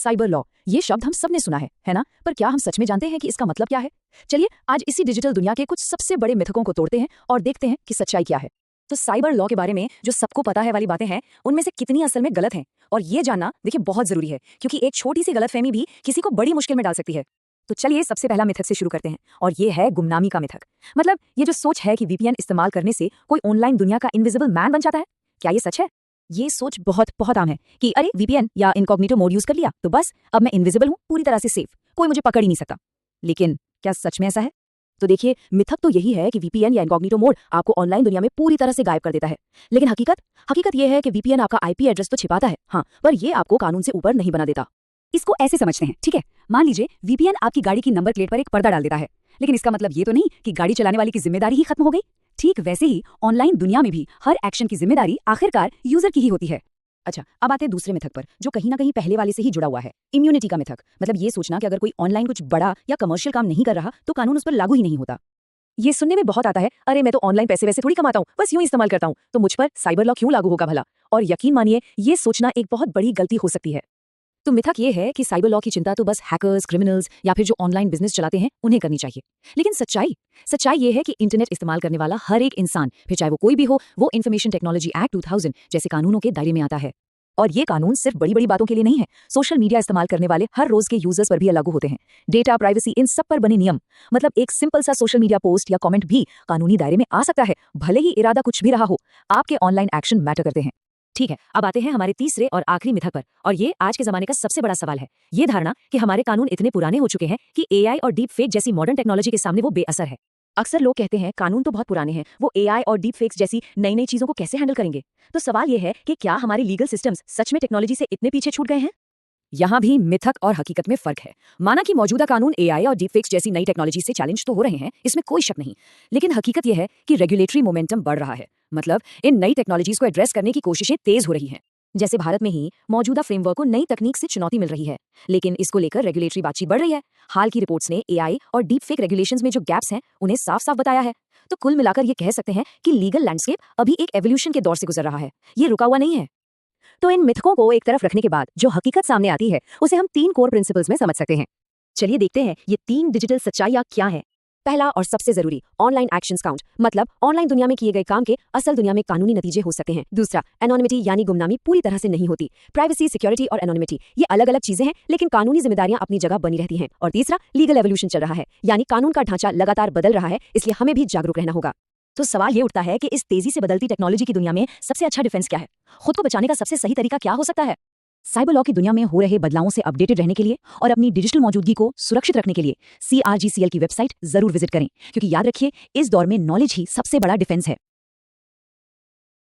Cyber law, ये शब्द हम सब ने सुना है ना? पर क्या हम सच में जानते हैं कि इसका मतलब क्या है? चलिए आज इसी डिजिटल दुनिया के कुछ सबसे बड़े मिथकों को तोड़ते हैं और देखते हैं कि सच्चाई क्या है। तो साइबर लॉ के बारे में जो सबको पता है वाली बातें हैं, उनमें से कितनी असल में गलत हैं, और ये जानना देखिए बहुत जरूरी है, क्योंकि एक छोटी सी गलतफहमी भी किसी को बड़ी मुश्किल में डाल सकती है। तो चलिए सबसे पहला मिथक से शुरू करते हैं, और ये है गुमनामी का मिथक। मतलब ये जो सोच है कि वीपीएन इस्तेमाल करने से कोई ऑनलाइन दुनिया का इनविजिबल मैन बन जाता है, क्या ये सच है? ये सोच बहुत बहुत आम है कि अरे वीपीएन या इनकॉग्निटो मोड यूज कर लिया तो बस अब मैं इनविजिबल हूं, पूरी तरह से सेफ, कोई मुझे पकड़ ही नहीं सकता। लेकिन क्या सच में ऐसा है? तो देखिए मिथक तो यही है कि वीपीएन या इनकॉग्निटो मोड आपको ऑनलाइन दुनिया में पूरी तरह से गायब कर देता है। लेकिन हकीकत ये है कि वीपीएन आपका आईपी एड्रेस तो छिपाता है, हाँ, पर ये आपको कानून से ऊपर नहीं बना देता। इसको ऐसे समझते हैं, ठीक है, मान लीजिए वीपीएन आपकी गाड़ी की नंबर प्लेट पर एक पर्दा डाल देता है, लेकिन इसका मतलब ये तो नहीं कि गाड़ी चलाने वाले की जिम्मेदारी ही खत्म हो गई। ठीक वैसे ही ऑनलाइन दुनिया में भी हर एक्शन की जिम्मेदारी आखिरकार यूजर की ही होती है। अच्छा, अब आते हैं दूसरे मिथक पर, जो कहीं ना कहीं पहले वाले से ही जुड़ा हुआ है, इम्यूनिटी का मिथक। मतलब ये सोचना कि अगर कोई ऑनलाइन कुछ बड़ा या कमर्शियल काम नहीं कर रहा तो कानून उस पर लागू ही नहीं होता। ये सुनने में बहुत आता है, अरे मैं तो ऑनलाइन पैसे वैसे थोड़ी कमाता हूँ, बस यूं इस्तेमाल करता हूँ, तो मुझ पर साइबर लॉ क्यों लागू होगा भला? और यकीन मानिए ये सोचना एक बहुत बड़ी गलती हो सकती है। तो मिथक ये है कि साइबर लॉ की चिंता तो बस हैकर्स, क्रिमिनल्स या फिर जो ऑनलाइन बिजनेस चलाते हैं उन्हें करनी चाहिए। लेकिन सच्चाई ये है कि इंटरनेट इस्तेमाल करने वाला हर एक इंसान, फिर चाहे वो कोई भी हो, वो इन्फॉर्मेशन टेक्नोलॉजी एक्ट 2000 जैसे कानूनों के दायरे में आता है। और ये कानून सिर्फ बड़ी बड़ी बातों के लिए नहीं है, सोशल मीडिया इस्तेमाल करने वाले हर रोज के यूजर्स पर भी लागू होते हैं। डेटा, प्राइवेसी, इन सब पर बने नियम। मतलब एक सिंपल सा सोशल मीडिया पोस्ट या कमेंट भी कानूनी दायरे में आ सकता है, भले ही इरादा कुछ भी रहा हो। आपके ऑनलाइन एक्शन मैटर करते हैं। ठीक है, अब आते हैं हमारे तीसरे और आखिरी मिथक पर, और ये आज के जमाने का सबसे बड़ा सवाल है, ये धारणा कि हमारे कानून इतने पुराने हो चुके हैं कि एआई और डीप फेक जैसी मॉडर्न टेक्नोलॉजी के सामने वो बेअसर है। अक्सर लोग कहते हैं कानून तो बहुत पुराने हैं, वो एआई और डीप फेक्स जैसी नई नई चीजों को कैसे हैंडल करेंगे? तो सवाल ये है कि क्या हमारे लीगल सिस्टम्स सच में टेक्नोलॉजी से इतने पीछे छूट गए हैं? यहाँ भी मिथक और हकीकत में फर्क है। माना कि मौजूदा कानून एआई और डीपफेक्स जैसी नई टेक्नोलॉजी से चैलेंज तो हो रहे हैं, इसमें कोई शक नहीं, लेकिन हकीकत यह है कि रेगुलेटरी मोमेंटम बढ़ रहा है। मतलब इन नई टेक्नोलॉजीज को एड्रेस करने की कोशिशें तेज हो रही हैं। जैसे भारत में ही मौजूदा फ्रेमवर्क को नई तकनीक से चुनौती मिल रही है, लेकिन इसको लेकर रेगुलेटरी बातचीत बढ़ रही है। हाल की रिपोर्ट्स ने एआई और डीपफेक रेगुलेशंस में जो गैप्स हैं उन्हें साफ साफ बताया है। तो कुल मिलाकर ये कह सकते हैं कि लीगल लैंडस्केप अभी एक एवोल्यूशन के दौर से गुजर रहा है, ये रुका हुआ नहीं है। तो इन मिथकों को एक तरफ रखने के बाद जो हकीकत सामने आती है उसे हम 3 कोर प्रिंसिपल्स में समझ सकते हैं। चलिए देखते हैं ये 3 डिजिटल सच्चाइयां क्या हैं। पहला और सबसे जरूरी, ऑनलाइन एक्शंस काउंट, मतलब ऑनलाइन दुनिया में किए गए काम के असल दुनिया में कानूनी नतीजे हो सकते हैं। दूसरा, एनोनिमिटी यानी गुमनामी पूरी तरह से नहीं होती। प्राइवेसी, सिक्योरिटी और एनोनिमिटी ये अलग अलग चीजें हैं, लेकिन कानूनी जिम्मेदारियां अपनी जगह बनी रहती हैं। और तीसरा, लीगल एवोल्यूशन चल रहा है, यानी कानून का ढांचा लगातार बदल रहा है, इसलिए हमें भी जागरूक रहना होगा। तो सवाल ये उठता है कि इस तेजी से बदलती टेक्नोलॉजी की दुनिया में सबसे अच्छा डिफेंस क्या है? खुद को बचाने का सबसे सही तरीका क्या हो सकता है? साइबर लॉ की दुनिया में हो रहे बदलावों से अपडेटेड रहने के लिए और अपनी डिजिटल मौजूदगी को सुरक्षित रखने के लिए CRGCL की वेबसाइट जरूर विजिट करें, क्योंकि याद रखिए इस दौर में नॉलेज ही सबसे बड़ा डिफेंस है।